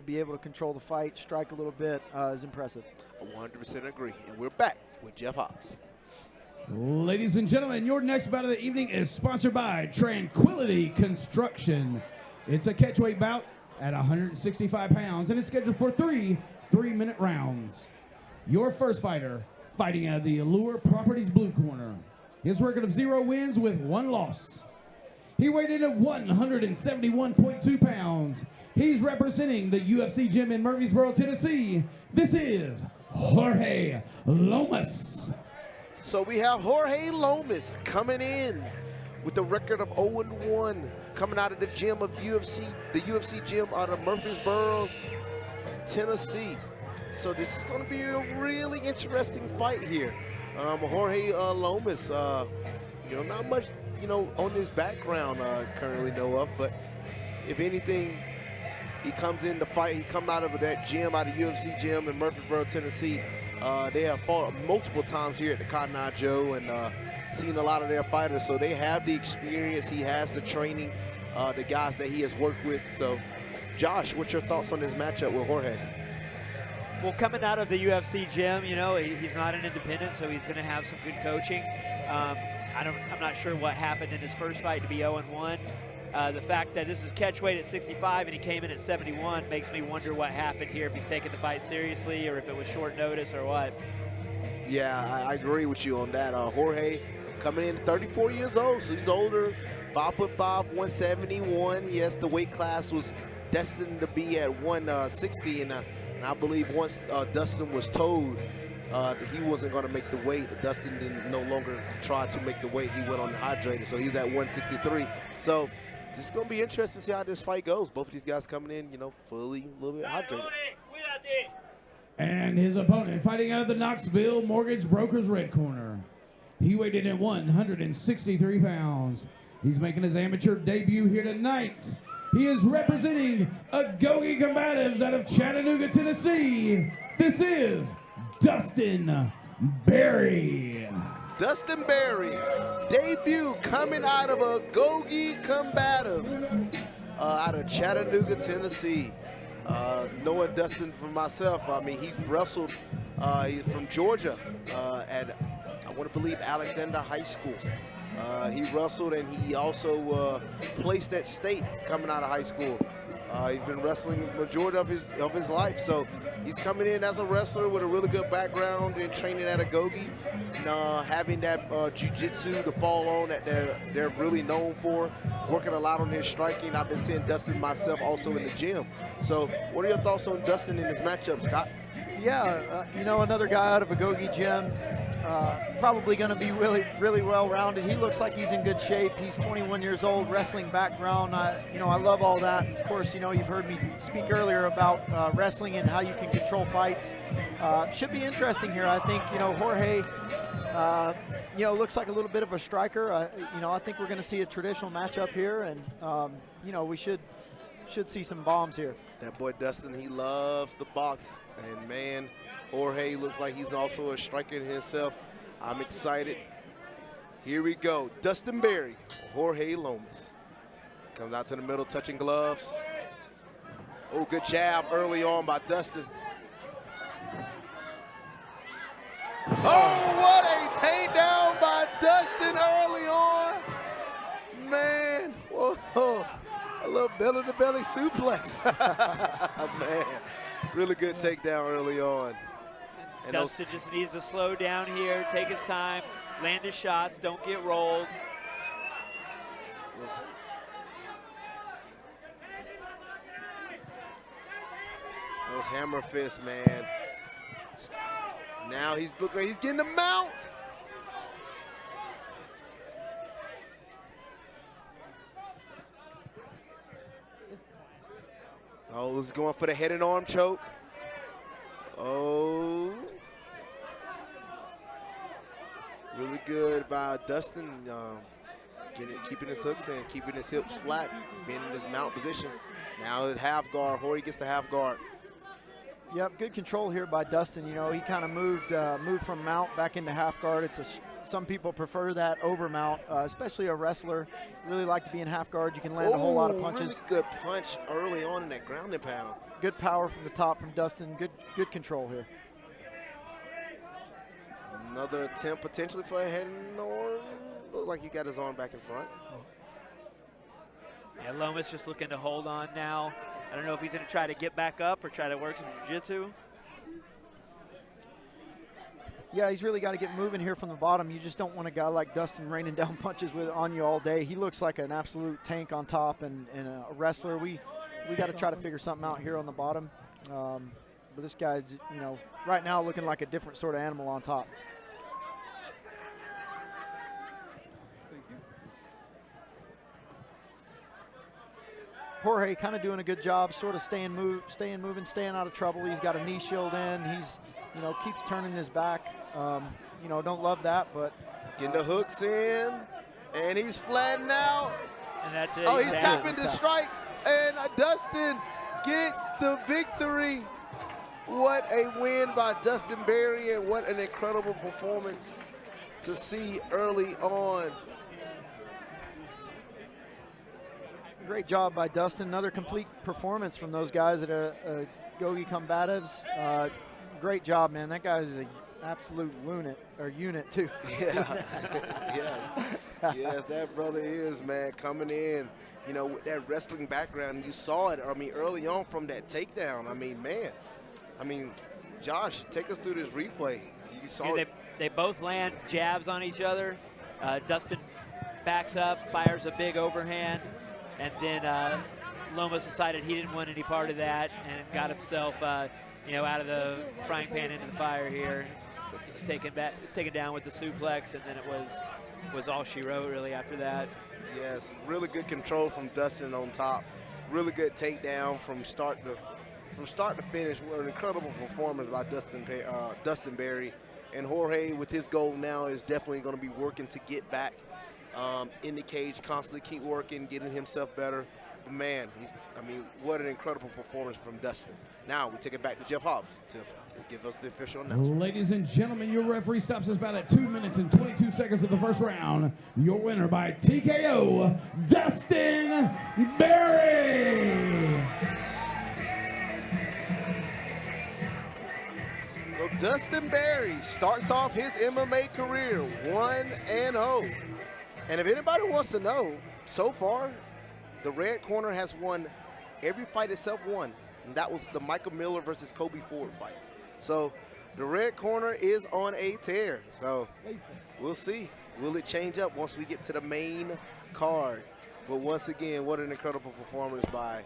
will be able to control the fight, strike a little bit, is impressive. I 100% agree. And we're back with Jeff Hobbs. Ladies and gentlemen, your next bout of the evening is sponsored by Tranquility Construction. It's a catchweight bout at 165 pounds, and it's scheduled for 3 3-minute rounds. Your first fighter, fighting out of the Allure Properties blue corner. His record of 0 wins with 1 loss. He weighed in at 171.2 pounds. He's representing the UFC gym in Murfreesboro, Tennessee. This is Jorge Lomas. So we have Jorge Lomas coming in with a record of 0-1, coming out of the gym of the UFC gym out of Murfreesboro, Tennessee. So this is going to be a really interesting fight here. Jorge Lomas, not much, on his background currently know of, but if anything, he comes in the fight, he come out of that gym, out of UFC gym in Murfreesboro, Tennessee. They have fought multiple times here at the Cotton Eye Joe and seen a lot of their fighters, so they have the experience, he has the training, the guys that he has worked with. So, Josh, what's your thoughts on this matchup with Jorge? Well, coming out of the UFC gym, he's not an independent, so he's going to have some good coaching. I'm not sure what happened in his first fight to be 0-1. The fact that this is catchweight at 65 and he came in at 71 makes me wonder what happened here, if he's taking the fight seriously or if it was short notice or what. Yeah, I agree with you on that. Jorge coming in 34 years old, so he's older, 5'5", 171. Yes, the weight class was destined to be at 160, and I believe once Dustin was told he wasn't going to make the weight, Dustin didn't no longer try to make the weight. He went on hydrated, so he's at 163. So this is going to be interesting to see how this fight goes. Both of these guys coming in, fully a little bit hydrated. And his opponent, fighting out of the Knoxville Mortgage Brokers red corner. He weighed in at 163 pounds. He's making his amateur debut here tonight. He is representing Agogi Combatives out of Chattanooga, Tennessee. This is Dustin Berry. Dustin Berry, debut coming out of Agogi Combative out of Chattanooga, Tennessee. Knowing Dustin for myself, he wrestled from Georgia at, I want to believe, Alexander High School. He wrestled and he also placed at state coming out of high school. He's been wrestling the majority of his life, so he's coming in as a wrestler with a really good background in training at Agogi, having that jiu-jitsu to fall on that they're really known for, working a lot on his striking. I've been seeing Dustin myself also in the gym. So what are your thoughts on Dustin in this matchup, Scott? Yeah, another guy out of Agogi gym, probably going to be really, really well-rounded. He looks like he's in good shape. He's 21 years old, wrestling background. I love all that. Of course, you've heard me speak earlier about wrestling and how you can control fights. Should be interesting here. I think, Jorge, looks like a little bit of a striker. I think we're going to see a traditional matchup here, and, we should see some bombs here. That boy Dustin, he loves the box. And man, Jorge looks like he's also a striker himself. I'm excited. Here we go. Dustin Berry, Jorge Lomas. Comes out to the middle, touching gloves. Oh, good jab early on by Dustin. Oh, what a takedown by Dustin early on. Man, whoa. A little belly-to-belly suplex. Man, really good takedown early on. And Dustin just needs to slow down here, take his time, land his shots, don't get rolled. Those hammer fists, man. Now he's getting the mount. Oh, he's going for the head and arm choke. Oh. Really good by Dustin. Keeping his hooks in, keeping his hips flat, being in his mount position. Now at half guard, Jorge gets the half guard. Yep, good control here by Dustin. You know, he kind of moved from mount back into half guard. Some people prefer that over mount, especially a wrestler. Really like to be in half guard. You can land a whole lot of punches. Really good punch early on in that ground and pound. Good power from the top from Dustin. Good control here. Another attempt potentially for a head norm. Looked like he got his arm back in front. Yeah, Lomas just looking to hold on now. I don't know if he's going to try to get back up or try to work some jiu-jitsu. Yeah, he's really got to get moving here from the bottom. You just don't want a guy like Dustin raining down punches on you all day. He looks like an absolute tank on top and a wrestler. We got to try to figure something out here on the bottom. But this guy's, you know, right now looking like a different sort of animal on top. Jorge kind of doing a good job, sort of staying moving, staying out of trouble. He's got a knee shield in. He's, you know, keeps turning his back. You know, don't love that, but getting the hooks in, and he's flattened out. And that's it. Oh, he's tapping the strikes, and Dustin gets the victory. What a win by Dustin Berry, and what an incredible performance to see early on. Great job by Dustin. Another complete performance from those guys that are Gogi combatives. Great job, man. That guy is an absolute unit too. Yeah, yes, that brother is, man, coming in, you know, with that wrestling background. You saw it, I mean, early on from that takedown. I mean, man, Josh, take us through this replay. You saw it. They both land jabs on each other. Dustin backs up, fires a big overhand. And then Lomas decided he didn't want any part of that and got himself, you know, out of the frying pan into the fire here. He's taken down with the suplex, and then it was all she wrote really after that. Yes, really good control from Dustin on top. Really good takedown from start to finish. What an incredible performance by Dustin Berry. And Jorge, with his goal now, is definitely going to be working to get back in the cage, constantly keep working, getting himself better. But man, what an incredible performance from Dustin. Now we take it back to Jeff Hobbs to give us the official announcement. Ladies and gentlemen, your referee stops us about at 2 minutes and 22 seconds of the first round. Your winner by TKO, Dustin Berry. So Dustin Berry starts off his MMA career 1-0. And if anybody wants to know, so far, the red corner has won every fight except one. And that was the Michael Miller versus Kobe Ford fight. So the red corner is on a tear. So we'll see. Will it change up once we get to the main card? But once again, what an incredible performance by